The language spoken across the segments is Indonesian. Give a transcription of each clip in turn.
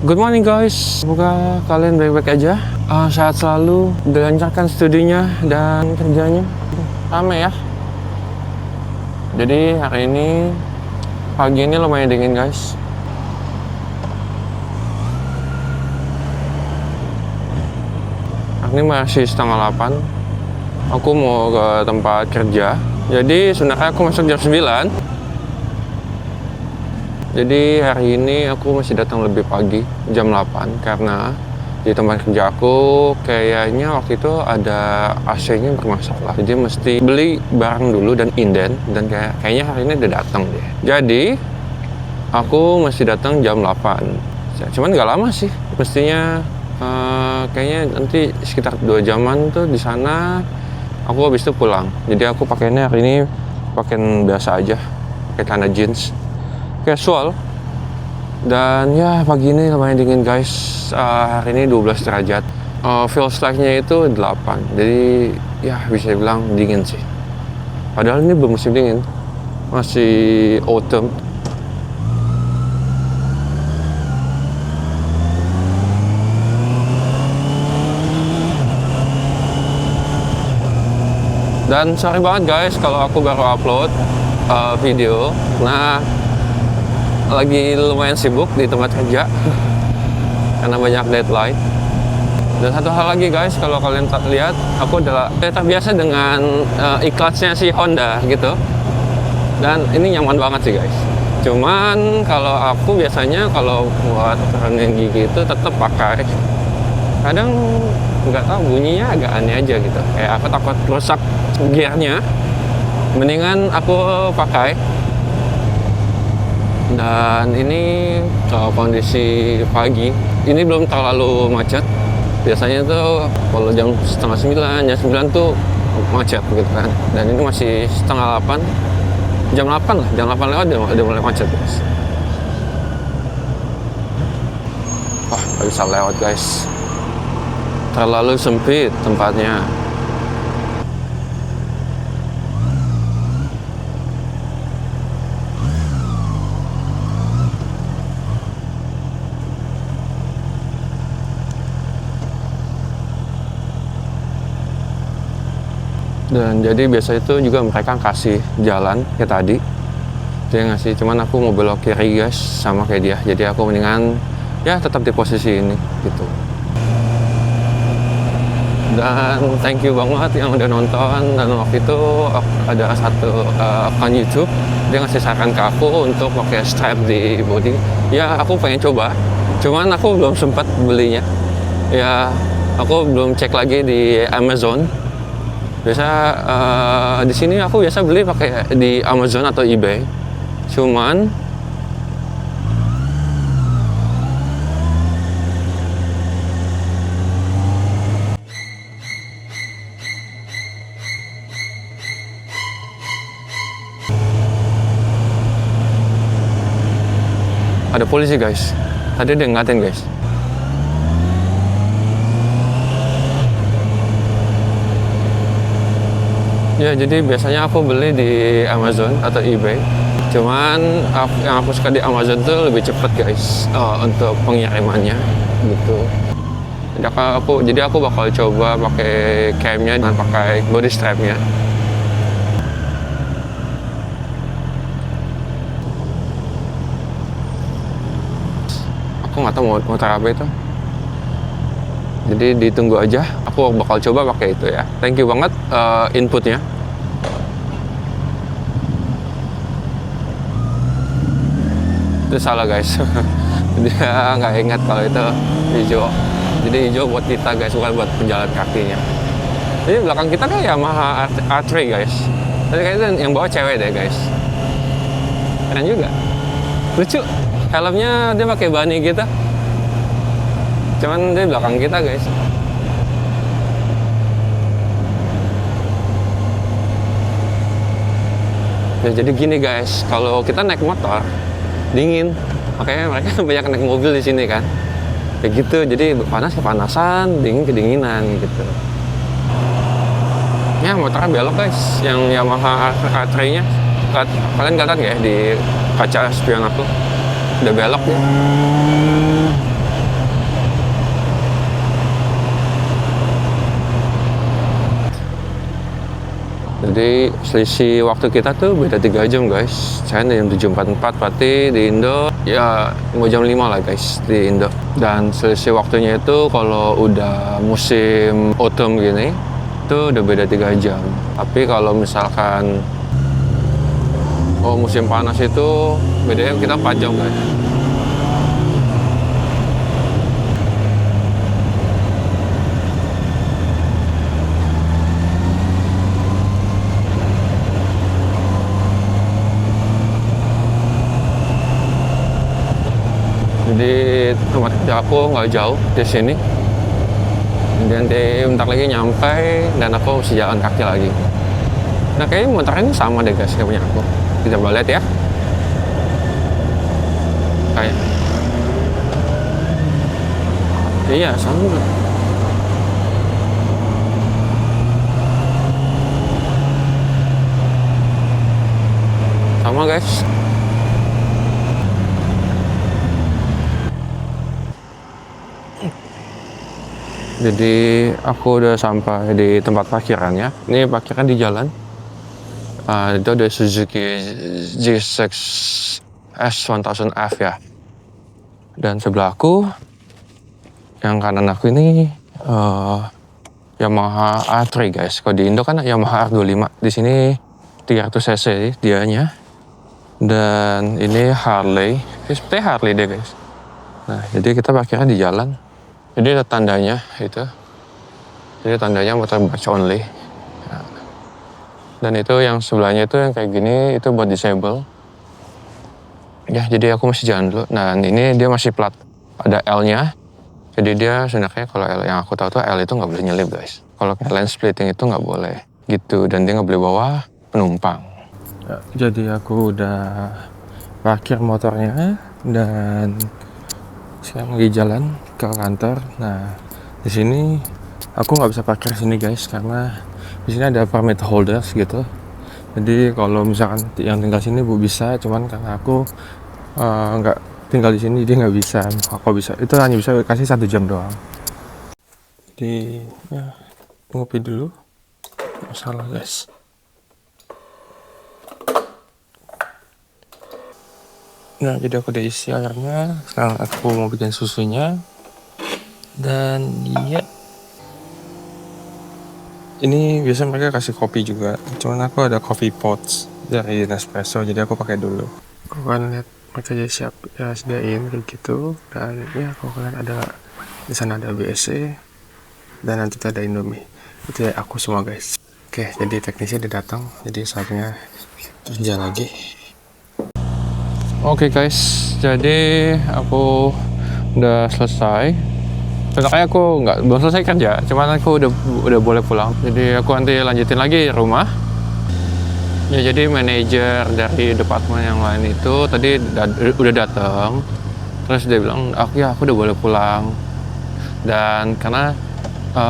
Good morning guys, semoga kalian baik-baik aja. Sehat selalu, dilancarkan studinya dan kerjanya. Rame ya. Jadi hari ini, pagi ini lumayan dingin guys. Ini masih setengah 8. Aku mau ke tempat kerja. Jadi sebenarnya aku masuk jam 9. Jadi hari ini aku masih datang lebih pagi, jam 8, karena di tempat kerja aku kayaknya waktu itu ada AC-nya bermasalah. Jadi mesti beli barang dulu dan inden, dan kayaknya hari ini udah datang deh. Jadi aku masih datang jam 8. Cuman nggak lama sih, mestinya kayaknya nanti sekitar 2 jaman tuh di sana. Aku habis itu pulang. Jadi aku pakainya hari ini pakaian biasa aja, pakai celana jeans casual. Dan ya pagi ini lumayan dingin guys. Hari ini 12 derajat. Feels like-nya itu 8. Jadi ya bisa bilang dingin sih. Padahal ini belum musim dingin, masih autumn. Dan sorry banget guys kalau aku baru upload video. Nah, lagi lumayan sibuk di tempat kerja karena banyak deadline. Dan satu hal lagi guys, kalau kalian lihat, aku adalah terbiasa dengan iklannya si Honda gitu. Dan ini nyaman banget sih guys. Cuman kalau aku biasanya kalau buat running gigi itu tetap pakai. Kadang nggak tahu, bunyinya agak aneh aja gitu. Kayak aku takut rusak gearnya. Mendingan aku pakai. Dan ini kondisi pagi, ini belum terlalu macet. Biasanya tuh kalau jam setengah 9, jam 9 tuh macet gitu kan. Dan ini masih setengah 8, jam 8 lah, jam 8 lewat udah mulai macet guys. Wah, nggak bisa lewat guys, terlalu sempit tempatnya. Dan jadi biasa itu juga mereka kasih jalan kayak tadi, dia ngasih, cuman aku mau belok kiri guys sama kayak dia. Jadi aku mendingan ya tetap di posisi ini gitu. Dan thank you banget yang udah nonton. Dan waktu itu ada satu akun YouTube, dia ngasih saran ke aku untuk pakai strap di body. Ya aku pengen coba, cuman aku belum sempat belinya. Ya aku belum cek lagi di Amazon. Biasa di sini aku biasa beli pakai di Amazon atau eBay. Cuman ada polisi guys. Tadi dia ngatain guys. Ya, jadi biasanya aku beli di Amazon atau eBay. Cuman yang aku suka di Amazon tuh lebih cepet guys, untuk pengirimannya gitu. Jadi aku bakal coba pakai camnya dan pakai body strapnya. Aku nggak tahu mau apa itu. Jadi ditunggu aja. Aku bakal coba pakai itu ya. Thank you banget inputnya. Itu salah guys. Dia nggak ingat kalau itu hijau. Jadi hijau buat kita guys, bukan buat pejalan kakinya. Jadi belakang kita kan Yamaha R3 guys. Tapi kayaknya yang bawa cewek deh guys. Keren juga. Lucu. Helmnya dia pakai bani gitu. Cuman dia belakang kita guys. Ya, jadi gini guys, kalau kita naik motor dingin, makanya mereka banyak naik mobil di sini kan. Kayak gitu, jadi panas kepanasan, dingin kedinginan gitu. Ya motornya belok guys, yang Yamaha R3-nya. Kalian kelihatan ya di kaca spion aku, udah belok ya. Jadi selisih waktu kita tuh beda 3 jam guys. Saya jam 7.44, berarti di Indo ya mau jam 5 lah guys di Indo. Dan selisih waktunya itu kalau udah musim autumn gini itu udah beda 3 jam. Tapi kalau misalkan musim panas itu bedanya kita 4 jam guys. Jadi tempat kerja aku nggak jauh di sini. Nanti bentar lagi nyampe dan aku mesti jalan kaki lagi. Nah kayaknya motor ini sama deh guys kayak punya aku. Kita coba lihat ya. Kayak. Iya sama. Sama guys. Jadi aku udah sampai di tempat parkirannya. Ini parkiran di jalan. Itu ada Suzuki G6 S1000F ya. Dan sebelah aku, yang kanan aku ini Yamaha R3 guys. Kalau di Indo kan Yamaha R25. Di sini 300 cc dianya. Dan ini Harley. Ini seperti Harley deh guys. Nah, jadi kita parkiran di jalan. Jadi ada tandanya itu. Jadi tandanya motorbike only. Nah. Dan itu yang sebelahnya itu yang kayak gini itu buat disable. Ya, jadi aku masih jalan dulu. Nah, ini dia masih plat ada L-nya. Jadi dia sebenarnya kalau L yang aku tahu tuh L itu nggak boleh nyelip guys. Kalau lane splitting itu nggak boleh gitu. Dan dia nggak boleh bawa penumpang. Ya, jadi aku udah parkir motornya dan sekarang lagi jalan ke kantor. Nah, di sini aku nggak bisa parkir sini guys karena di sini ada permit holders gitu. Jadi kalau misalkan yang tinggal sini bu bisa, cuman karena aku nggak tinggal di sini dia nggak bisa. Aku bisa, itu hanya bisa kasih 1 jam doang. Jadi ya ngopi dulu. Masalah guys. Nah, jadi aku udah isi airnya. Sekarang aku mau bikin susunya. Dan ya, ini biasa mereka kasih kopi juga. Cuman aku ada coffee pots dari Nespresso, jadi aku pakai dulu. Aku kan lihat mereka jadi sediain kayak gitu. Dan ya, aku kan ada di sana ada BSC dan nanti ada Indomie. Itu ya aku semua guys. Oke, jadi teknisnya udah datang. Jadi saatnya kerja lagi. Oke guys, jadi aku udah selesai. Sebenarnya aku belum selesai kerja, cuman aku udah boleh pulang. Jadi aku nanti lanjutin lagi di rumah. Ya jadi manajer dari departemen yang lain itu tadi udah datang. Terus dia bilang, aku udah boleh pulang. Dan karena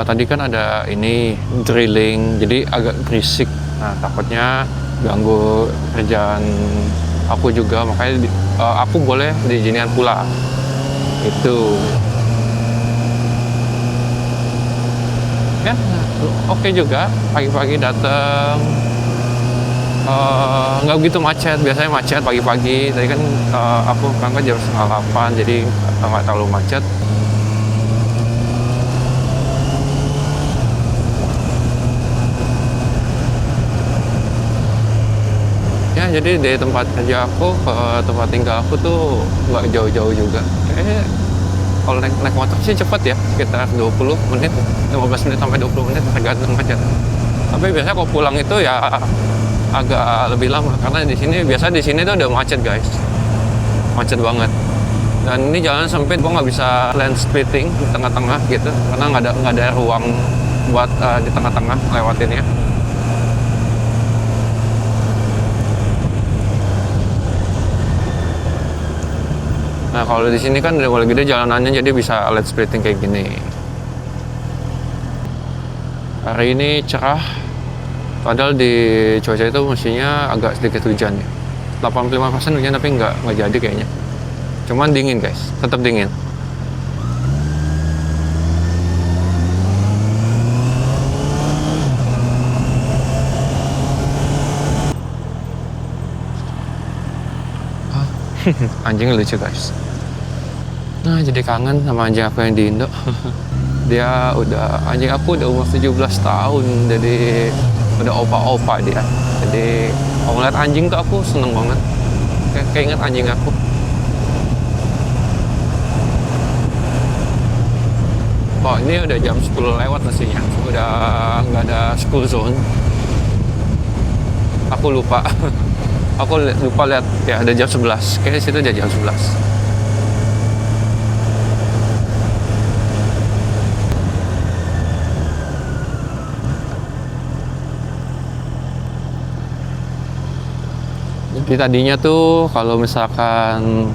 tadi kan ada ini drilling, jadi agak berisik. Nah takutnya ganggu kerjaan aku juga, makanya aku boleh diizinkan pulang itu ya. Oke juga pagi-pagi datang, nggak begitu macet. Biasanya macet pagi-pagi, tadi kan aku berangkat jam 7:30, jadi nggak terlalu macet. Ya jadi dari tempat kerja aku ke tempat tinggal aku tuh nggak jauh-jauh juga. Kayaknya kalau naik motor sih cepet ya, sekitar 20 menit, 15 menit sampai 20 menit tergantung macet. Tapi biasanya kalau pulang itu ya agak lebih lama karena di sini tuh udah macet guys, macet banget. Dan ini jalan sempit, gua nggak bisa lane splitting di tengah-tengah gitu karena nggak ada ruang buat di tengah-tengah lewatinnya. Nah kalau di sini kan udah mulai gede jalanannya, jadi bisa lane splitting kayak gini. Hari ini cerah, padahal di cuaca itu mestinya agak sedikit hujan ya. 85% hujan tapi nggak jadi kayaknya. Cuman dingin guys, tetap dingin. Anjing lucu guys. Nah, jadi kangen sama anjing aku yang di Indo. Anjing aku udah umur 17 tahun, jadi udah opa-opa dia. Jadi kalau ngeliat anjing tuh aku seneng banget. Kayak inget anjing aku. Oh, ini udah jam 10 lewat mestinya. Udah nggak ada school zone. Aku lupa. Aku lupa lihat ya, ada jam 11. Kayaknya situ udah jam 11. Jadi tadinya tuh kalau misalkan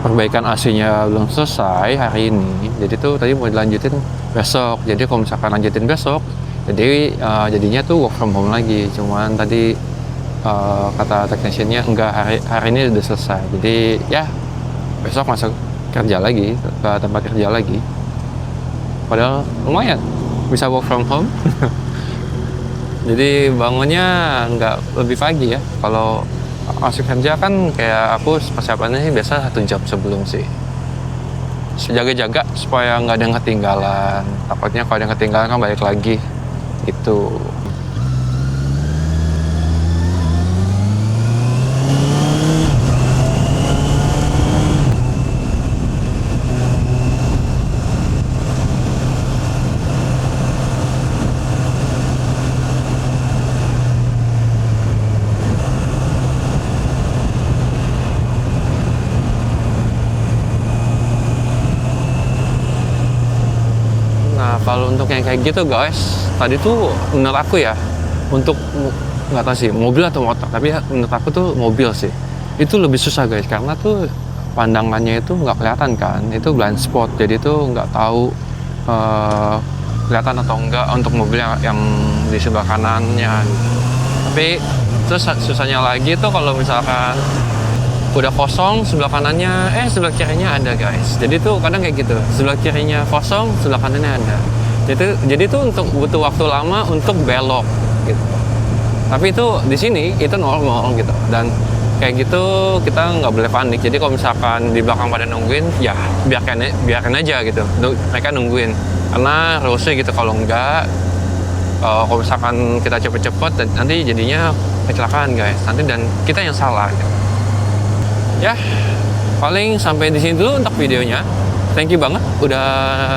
perbaikan AC-nya belum selesai hari ini, jadi tuh tadi mau dilanjutin besok. Jadi kalau misalkan lanjutin besok, jadi jadinya tuh work from home lagi. Cuman tadi kata technician-nya enggak, hari ini udah selesai. Jadi ya besok masuk kerja lagi, ke tempat kerja lagi. Padahal lumayan bisa work from home. Jadi bangunnya nggak lebih pagi ya. Kalau masuk kerja kan kayak aku persiapannya sih biasa 1 jam sebelum sih. Jaga-jaga supaya nggak ada yang ketinggalan. Takutnya kalau ada yang ketinggalan kan balik lagi. Itu. Nah, kalau untuk yang kayak gitu guys, tadi tuh menurut aku ya, untuk nggak tahu sih mobil atau motor, tapi menurut aku tuh mobil sih. Itu lebih susah guys, karena tuh pandangannya itu nggak kelihatan kan, itu blind spot, jadi tuh nggak tahu kelihatan atau enggak untuk mobil yang di sebelah kanannya. Tapi terus susahnya lagi tuh kalau misalkan udah kosong sebelah kanannya, sebelah kirinya ada guys. Jadi tuh kadang kayak gitu, sebelah kirinya kosong, sebelah kanannya ada. Jadi tuh untuk butuh waktu lama untuk belok gitu. Tapi itu di sini itu normal gitu, dan kayak gitu kita nggak boleh panik. Jadi kalau misalkan di belakang pada nungguin, ya biarkan aja gitu. Mereka nungguin, karena rulesnya gitu. Kalau enggak, kalau misalkan kita cepet-cepet, nanti jadinya kecelakaan guys. Nanti dan kita yang salah gitu. Ya, paling sampai di sini dulu untuk videonya. Thank you banget udah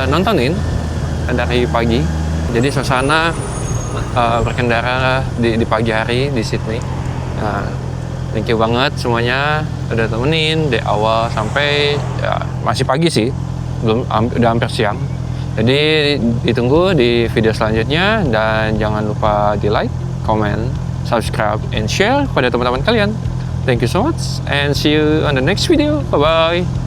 nontonin dari pagi. Jadi suasana berkendara di pagi hari di Sydney. Nah, thank you banget semuanya udah temenin dari awal sampai ya, masih pagi sih, udah hampir siang. Jadi ditunggu di video selanjutnya, dan jangan lupa di like, comment, subscribe, and share kepada teman-teman kalian. Thank you so much, and see you on the next video. Bye-bye.